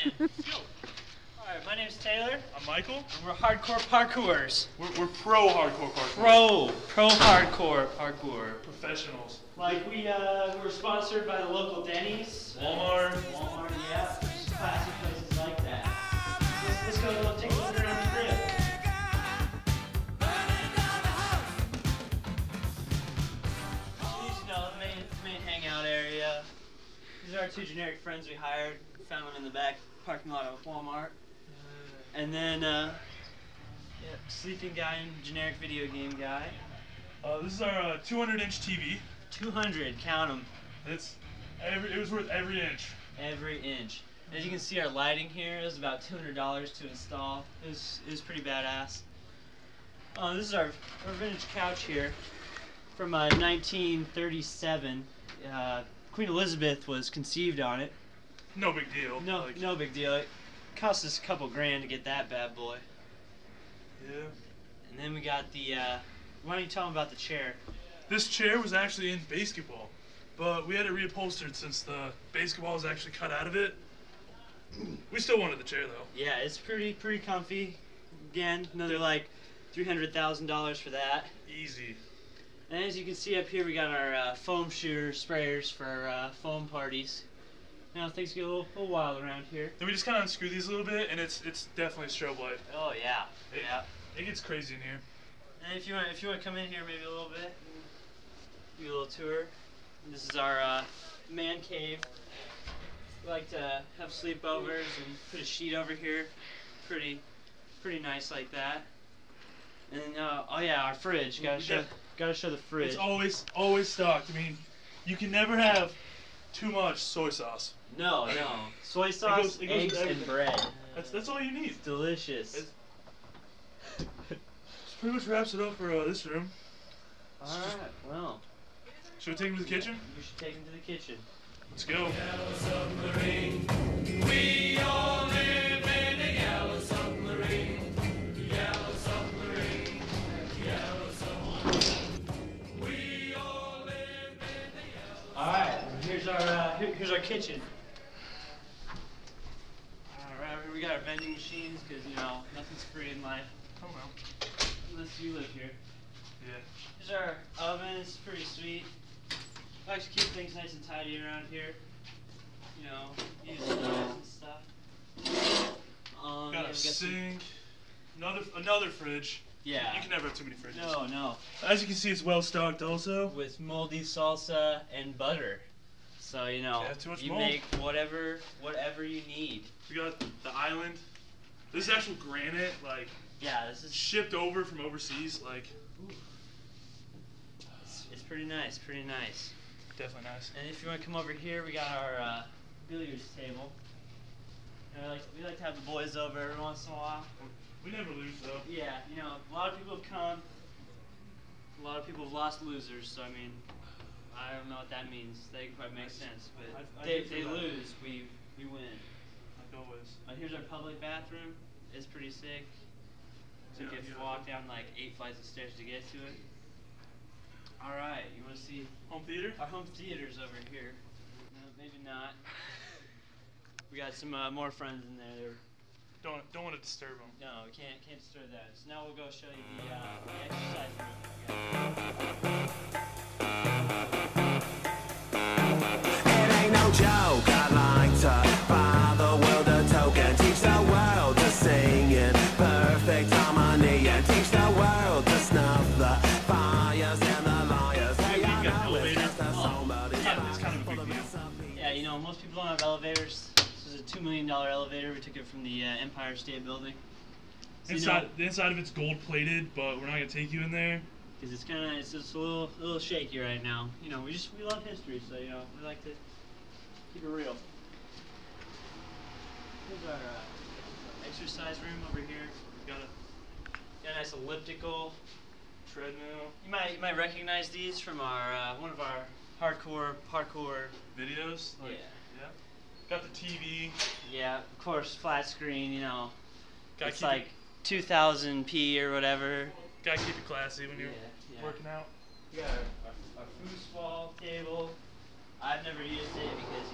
Alright, my name's Taylor. I'm Michael. And we're hardcore parkourers. We're pro hardcore parkour. Pro hardcore parkour. Professionals. Like we're sponsored by the local Denny's. Walmart, yeah. Classic places like that. Let's go take a look around the crib. These, the main hangout area. These are our two generic friends we hired. Found them in the back parking lot of Walmart. And then, sleeping guy and generic video game guy. This is our 200-inch TV. 200, count them. It was worth every inch. Every inch. As you can see, our lighting here is about $200 to install. It was pretty badass. This is our vintage couch here from 1937. Queen Elizabeth was conceived on it. No big deal. No big deal. It cost us a couple grand to get that bad boy. Yeah. And then we got the, why don't you tell them about the chair? This chair was actually in basketball, but we had it reupholstered since the basketball was actually cut out of it. We still wanted the chair though. Yeah, it's pretty comfy. Again, another like $300,000 for that. Easy. And as you can see up here, we got our foam shooter sprayers for foam parties. Now things get a little wild around here. Then we just kind of unscrew these a little bit, and it's definitely a strobe light. Oh yeah, It gets crazy in here. And if you want to come in here maybe a little bit, do a little tour. And this is our man cave. We like to have sleepovers and put a sheet over here. Pretty nice like that. And oh yeah, our fridge. Gotta show the fridge. It's always stocked. I mean, you can never have too much soy sauce. No. Soy sauce, eggs, and bread. That's all you need. It's delicious. This pretty much wraps it up for this room. Alright, well. Should we take him to the kitchen? We should take him to the kitchen. Let's go. Yellow submarine. We all live in a yellow submarine. Yellow submarine. Yellow submarine. We all live in a yellow. Alright, here's our kitchen. Alright, we got our vending machines because nothing's free in life. Oh well. Unless you live here. Yeah. Here's our oven. It's pretty sweet. I like to keep things nice and tidy around here. Use tools and stuff. Got a sink. Another fridge. Yeah. You can never have too many fridges. No. As you can see, it's well stocked also. With moldy salsa and butter. So you mold. make whatever you need. We got the island. This is actual granite, yeah, this is shipped over from overseas. It's pretty nice. Definitely nice. And if you want to come over here, we got our billiards table. We like to have the boys over every once in a while. We never lose though. Yeah, a lot of people have come. A lot of people have lost losers. So I mean, I don't know what that means. That can quite make sense. But if they lose, we win. Like always. Here's our public bathroom. It's pretty sick. So you have to walk down like 8 flights of stairs to get to it. Alright, you want to see home theater? Our home theater's over here. No, maybe not. We got some more friends in there. Don't want to disturb them. No, we can't disturb that. So now we'll go show you the exercise room. It ain't no joke, I'd like to buy the world a token, teach the world to sing in perfect harmony, and teach the world to snuff the fires and the liars. Hey, I know it's just a song, but it's kind of a big deal. Yeah, most people don't have elevators. This is a $2 million elevator. We took it from the Empire State Building. So, the inside of it's gold plated, but we're not gonna take you in there. Because it's just a little shaky right now. We love history, so we like to keep it real. Here's our exercise room over here. Got a nice elliptical treadmill. You might recognize these from our one of our hardcore parkour videos. Yeah. Got the TV. Yeah, of course, flat screen. It's like 2000p or whatever. Gotta keep it classy when you're working out. We got our foosball table. I've never used it because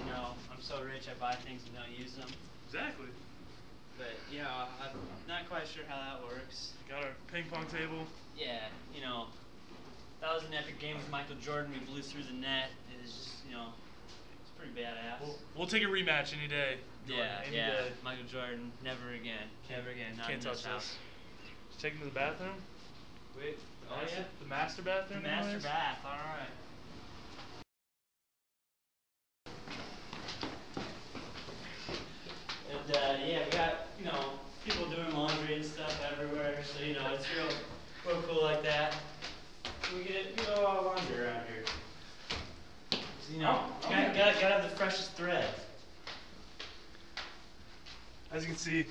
I'm so rich I buy things and don't use them. Exactly. But I'm not quite sure how that works. Got our ping pong table. Yeah, that was an epic game with Michael Jordan. We blew through the net. It was just, it's pretty badass. We'll take a rematch any day. Jordan, any day. Michael Jordan, never again. Never again. Not Can't in this touch house. this. Just take him to the bathroom. Wait. Oh, yeah? The master bathroom? The master anyways? bath, alright. And, we got, people doing laundry and stuff everywhere, so, it's real cool like that. We get a lot of laundry around here. So, gotta have the freshest thread. As you can see,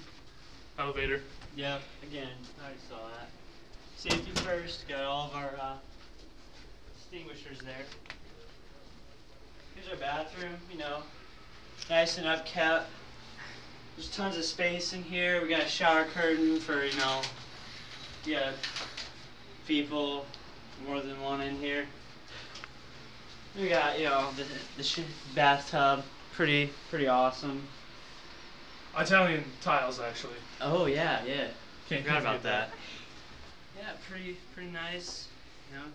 elevator. Yep, again, I already saw that. Safety first, got all of our extinguishers there. Here's our bathroom, nice and upkept. There's tons of space in here. We got a shower curtain for, people, more than one in here. We got, the bathtub, pretty awesome. Italian tiles, actually. Oh yeah. Can't Forgot about forget that. Yeah, pretty nice.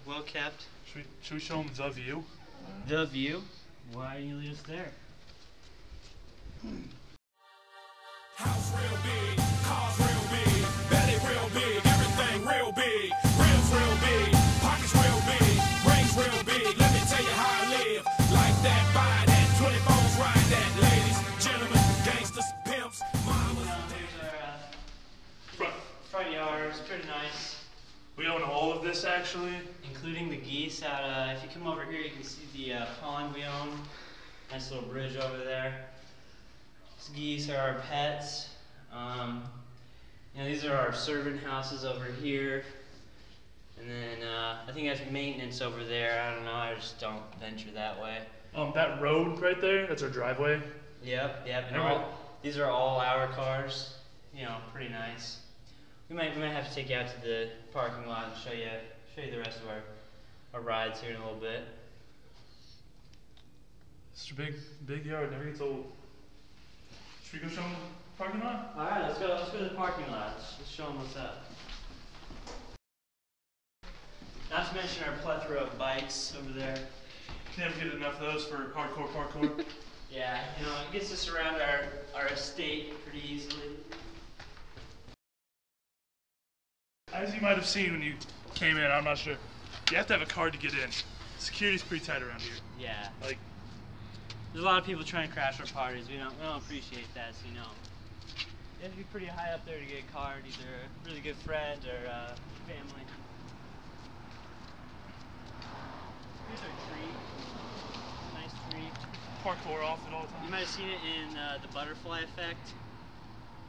Well kept. Should we show them the view? The view? Why don't you lead us there? House real big, cars real big, belly real big, everything real big, rims real big, pockets real big, rings real big. Let me tell you how I live. Like that, buy that, 24s ride that, ladies, gentlemen, gangsters, pimps, mamas. Here's our front yard. It's pretty nice. We own all of this, actually. Including the geese out. If you come over here, you can see the pond we own. Nice little bridge over there. These geese are our pets. These are our servant houses over here. And then I think that's maintenance over there. I don't know. I just don't venture that way. That road right there, that's our driveway. Yep. And these are all our cars. Pretty nice. We might have to take you out to the parking lot and show you the rest of our rides here in a little bit. It's a big yard, never gets old. Should we go show them the parking lot? All right, let's go to the parking lot. Let's show them what's up. Not to mention our plethora of bikes over there. Can never get enough of those for hardcore parkour. Yeah, it gets us around our estate pretty easily. As you might have seen when you came in, I'm not sure, you have to have a card to get in. Security's pretty tight around here. Yeah. Like, there's a lot of people trying to crash our parties. We don't appreciate that, so you have to be pretty high up there to get a card, either a really good friend or family. Here's our tree. Nice tree. parkour off it all the time. You might have seen it in the butterfly effect.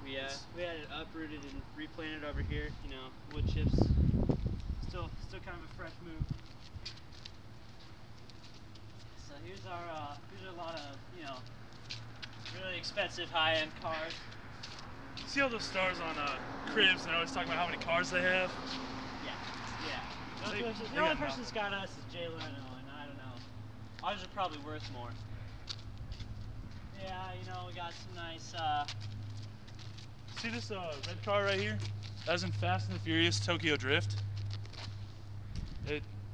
We had it uprooted and replanted over here. Wood chips. Still kind of a fresh move. So here's a lot of really expensive high-end cars. See all those stars on Cribs, and they're always talking about how many cars they have? Yeah. The only person that's got us is Jay Leno, and I don't know. Ours are probably worth more. Yeah, we got some nice. See this red car right here? That was in Fast and the Furious Tokyo Drift.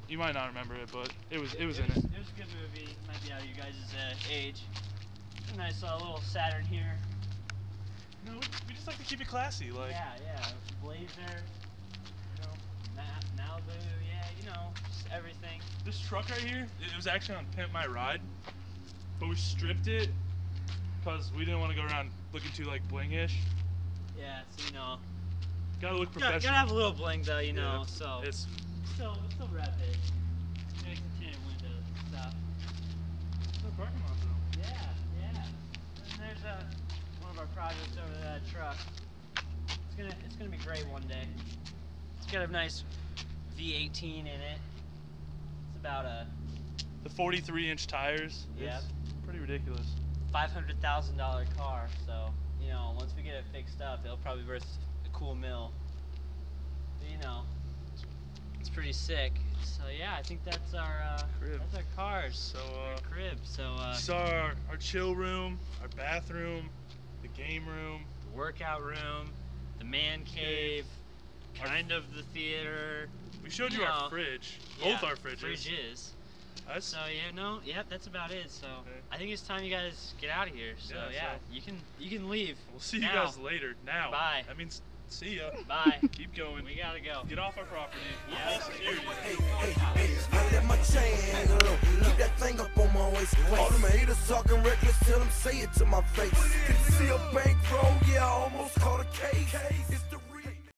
You might not remember it, but it was in it. It was a good movie. Might be out of you guys' age. A nice little Saturn here. We just like to keep it classy, like. Yeah. Blazer. Malibu. Yeah, just everything. This truck right here, it was actually on Pimp My Ride, but we stripped it because we didn't want to go around looking too like bling-ish. Yeah, so Gotta look professional. Gotta have a little bling though, Yeah, so. It's Still rep it. Tinted windows and stuff. no parking lot though. Yeah. And there's one of our projects over that truck. It's gonna be great one day. It's got a nice V18 in it. It's about The 43-inch tires. Yep. It's pretty ridiculous. $500,000 car. So once we get it fixed up, it'll probably be worth a cool $1 million. It's pretty sick. So yeah, I think that's our Crib. That's our cars. So our crib. So this is our chill room, our bathroom. the game room, the workout room, the man cave, kind of the theater. We showed you our fridge, both our fridges. Fridges. That's, So that's about it. So okay. I think it's time you guys get out of here. So you can leave. We'll see now. you guys later. Now. Bye. That means see ya. Bye. Keep going. We gotta go. Get off our property. Yeah. Security. I let my chain hang low. Keep that thing up on my waist. All them haters talking reckless, tell them say it to my face. Get to see a bank